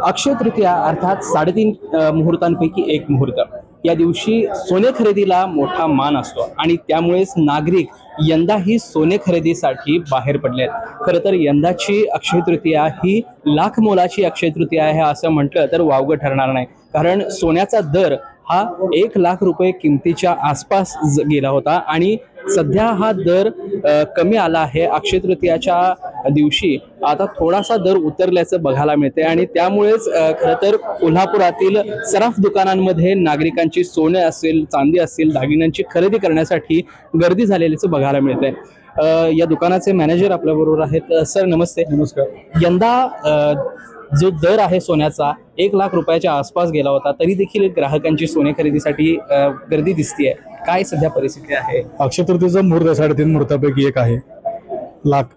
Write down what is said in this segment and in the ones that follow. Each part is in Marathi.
अक्षय तृतीया अर्थात 3.5 मुहूर्तांपैकी एक मुहूर्त। या दिवशी सोने खरेदीला मोठा मान असतो आणि त्यामुळेच नागरिक यंदाही सोने खरेदीसाठी बाहेर पडले आहेत। खरं तर यंदाची अक्षय तृतीया ही लाख मोलाची अक्षय तृतीया आहे असं म्हटलं तर वावगं ठरणार नाही, कारण सोन्याचा दर हा 1 लाख रुपये किमतीच्या आसपास गेला होता आणि सध्या हा दर कमी आला आहे। अक्षय तृतीयाच्या दिवशी आता थोडासा दर उतरल्याचं बघायला मिळते आणि त्यामुळेच खरं तर कोल्हापुरातील सराफ दुकानांमध्ये नागरिकांची सोने असेल, चांदी असेल, दागिन्यांची खरेदी करण्यासाठी गर्दी झालेल्याचं बघायला मिळते। या दुकानाचे मॅनेजर आपल्या बरोबर आहेत। सर नमस्ते। नमस्कार। यंदा जो दर आहे सोन्याचा 1 लाख रुपयाच्या आसपास गेला होता, तरी देखील ग्राहकांची सोने खरेदीसाठी गर्दी दिसतीये। काय सध्या परिस्थिती आहे? अक्षय तृतीयेचा मुहूर्त 3.5 मुहूर्तापैकी एक आहे।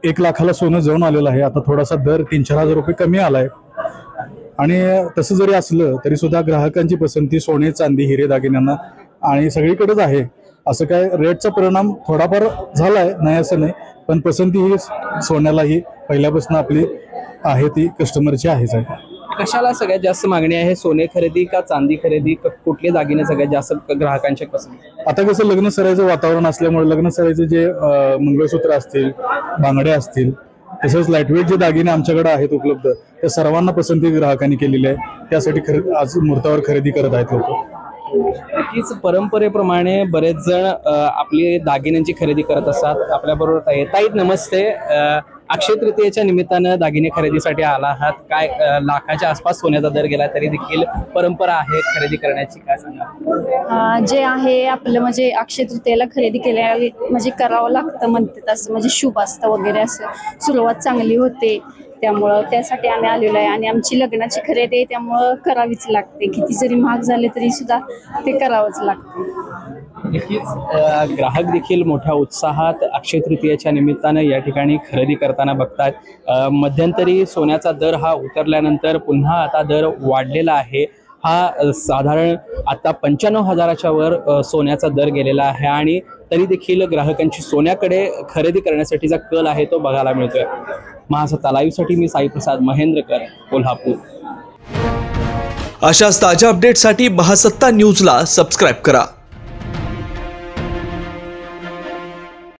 1 लाखाला सोनं जाऊन आलेलं आहे। आता थोडासा दर 3-4 हजार रुपये कमी आलाय आणि तसं जरी असलं तरी सुद्धा ग्राहकांची पसंती सोने, चांदी, हिरे, दागिन्यांना आणि सगळीकडेच आहे। असं काय रेटचा परिणाम थोडाफार झालाय, नाही असं नाही, पण पसंती ही सोन्यालाही पहिल्यापासून आपली आहे ती कस्टमरची आहेच आहे। कशाला सगळ्यात जास्त मागणी आहे? सोने खरेदी का चांदी खरेदी, कुठले दागिने सगळ्यात जास्त ग्राहकांच्या पसंत? आता कसं लग्न सराईचं वातावरण असल्यामुळे लग्न सराईचे जे मंगळसूत्र असतील, बांगड्या असतील, तसेच लाईटवेट जे दागिने आमच्याकडे आहेत उपलब्ध, त्या सर्वांना पसंती ग्राहकांनी केलेली आहे। त्यासाठी आज मुहूर्तावर खरेदी करत आहेत लोक। नक्कीच परंपरेप्रमाणे बरेच जण आपली दागिन्यांची खरेदी करत असतात। आपल्या बरोबर ताई नमस्ते। अक्षय तृतीयेच्या निमित्तानं दागिने खरेदीसाठी आला आहात। काय लाखाच्या आसपास सोन्याचा दर गेला तरी देखील परंपरा आहे खरेदी करण्याची, काय सांगा? जे आहे आपलं म्हणजे अक्षय तृतीयेला खरेदी केल्या म्हणजे करावं लागतं म्हणतात, असं म्हणजे शुभ असतं वगैरे, असं सुरुवात चांगली होते, त्यामुळं त्यासाठी आम्ही आलेलो आहे आणि आमची लग्नाची खरेदी आहे त्यामुळं करावीच लागते। किती जरी महाग झाले तरी सुद्धा ते करावंच लागते। नक्कीच ग्राहक देखील मोठ्या उत्साहात अक्षय तृतीयेच्या निमित्तानं या ठिकाणी खरेदी करताना बघतात। मध्यंतरी सोन्याचा दर हा उतरल्यानंतर पुन्हा आता दर वाढलेला आहे। हा साधारण आता 95,000च्या वर सोन्याचा दर गेलेला आहे आणि तरी देखील ग्राहकांची सोन्याकडे खरेदी करण्यासाठीचा कल आहे तो बघायला मिळतोय। महासत्ता लाईव्हसाठी मी साई प्रसाद महेंद्रकर, कोल्हापूर। अशाच ताज्या अपडेटसाठी महासत्ता न्यूजला सबस्क्राईब करा।